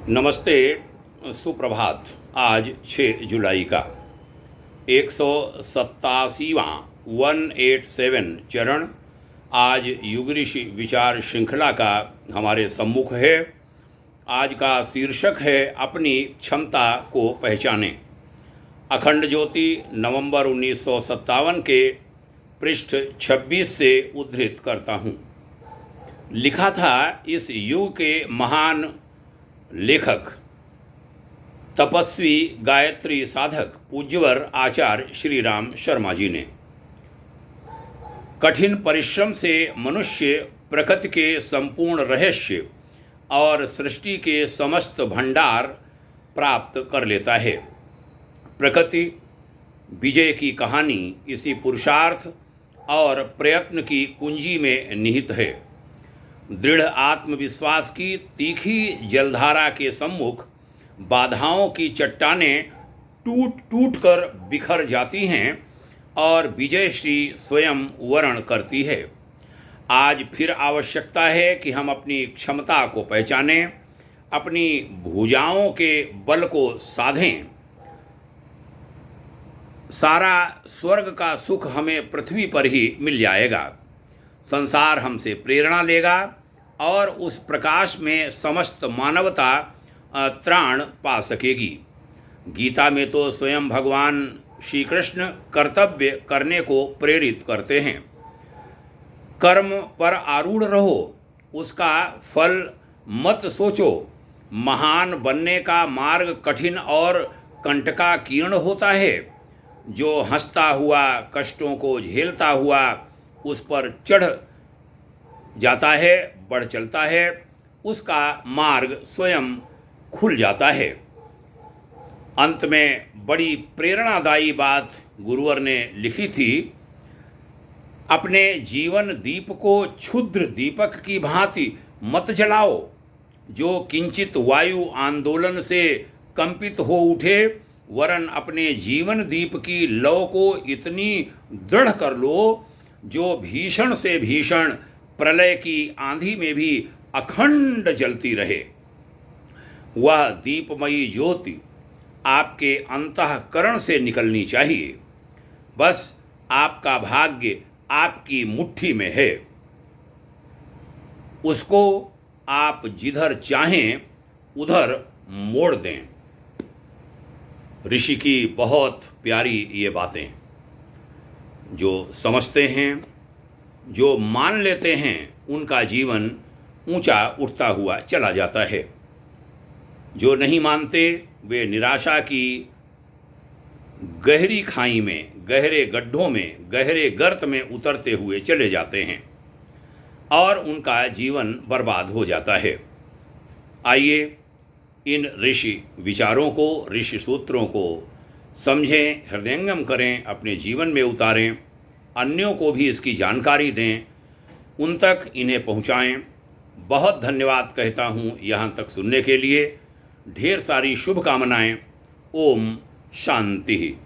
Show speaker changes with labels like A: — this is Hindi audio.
A: नमस्ते, सुप्रभात। आज 6 जुलाई का 187वां 187 चरण आज युग ऋषि विचार श्रृंखला का हमारे सम्मुख है। आज का शीर्षक है अपनी क्षमता को पहचानें। अखंड ज्योति नवंबर 1957 के पृष्ठ 26 से उद्धृत करता हूँ। लिखा था इस युग के महान लेखक, तपस्वी, गायत्री साधक पूज्यवर आचार्य श्री राम शर्मा जी ने। कठिन परिश्रम से मनुष्य प्रकृति के संपूर्ण रहस्य और सृष्टि के समस्त भंडार प्राप्त कर लेता है। प्रकृति विजय की कहानी इसी पुरुषार्थ और प्रयत्न की कुंजी में निहित है। दृढ़ आत्मविश्वास की तीखी जलधारा के सम्मुख बाधाओं की चट्टानें टूट टूट कर बिखर जाती हैं और विजयश्री स्वयं वर्ण करती है। आज फिर आवश्यकता है कि हम अपनी क्षमता को पहचानें, अपनी भुजाओं के बल को साधें। सारा स्वर्ग का सुख हमें पृथ्वी पर ही मिल जाएगा। संसार हमसे प्रेरणा लेगा और उस प्रकाश में समस्त मानवता त्राण पा सकेगी। गीता में तो स्वयं भगवान श्री कृष्ण कर्तव्य करने को प्रेरित करते हैं। कर्म पर आरूढ़ रहो, उसका फल मत सोचो। महान बनने का मार्ग कठिन और कंटकाकीर्ण होता है। जो हंसता हुआ, कष्टों को झेलता हुआ उस पर चढ़ जाता है, बढ़ चलता है, उसका मार्ग स्वयं खुल जाता है। अंत में बड़ी प्रेरणादायी बात गुरुवर ने लिखी थी, अपने जीवन दीप को क्षुद्र दीपक की भांति मत जलाओ। जो किंचित वायु आंदोलन से कंपित हो उठे, वरन अपने जीवन दीप की लौ को इतनी दृढ़ कर लो जो भीषण से भीषण प्रलय की आंधी में भी अखंड जलती रहे। वह दीपमयी ज्योति आपके अंतःकरण से निकलनी चाहिए। बस आपका भाग्य आपकी मुट्ठी में है। उसको आप जिधर चाहें उधर मोड़ दें। ऋषि की बहुत प्यारी ये बातें, जो समझते हैं, जो मान लेते हैं, उनका जीवन ऊंचा उठता हुआ चला जाता है। जो नहीं मानते, वे निराशा की गहरी खाई में, गहरे गड्ढों में, गहरे गर्त में उतरते हुए चले जाते हैं और उनका जीवन बर्बाद हो जाता है। आइए इन ऋषि विचारों को, ऋषि सूत्रों को समझें, हृदयंगम करें, अपने जीवन में उतारें, अन्यों को भी इसकी जानकारी दें, उन तक इन्हें पहुंचाएं। बहुत धन्यवाद कहता हूं यहाँ तक सुनने के लिए। ढेर सारी शुभकामनाएं। ओम शांति।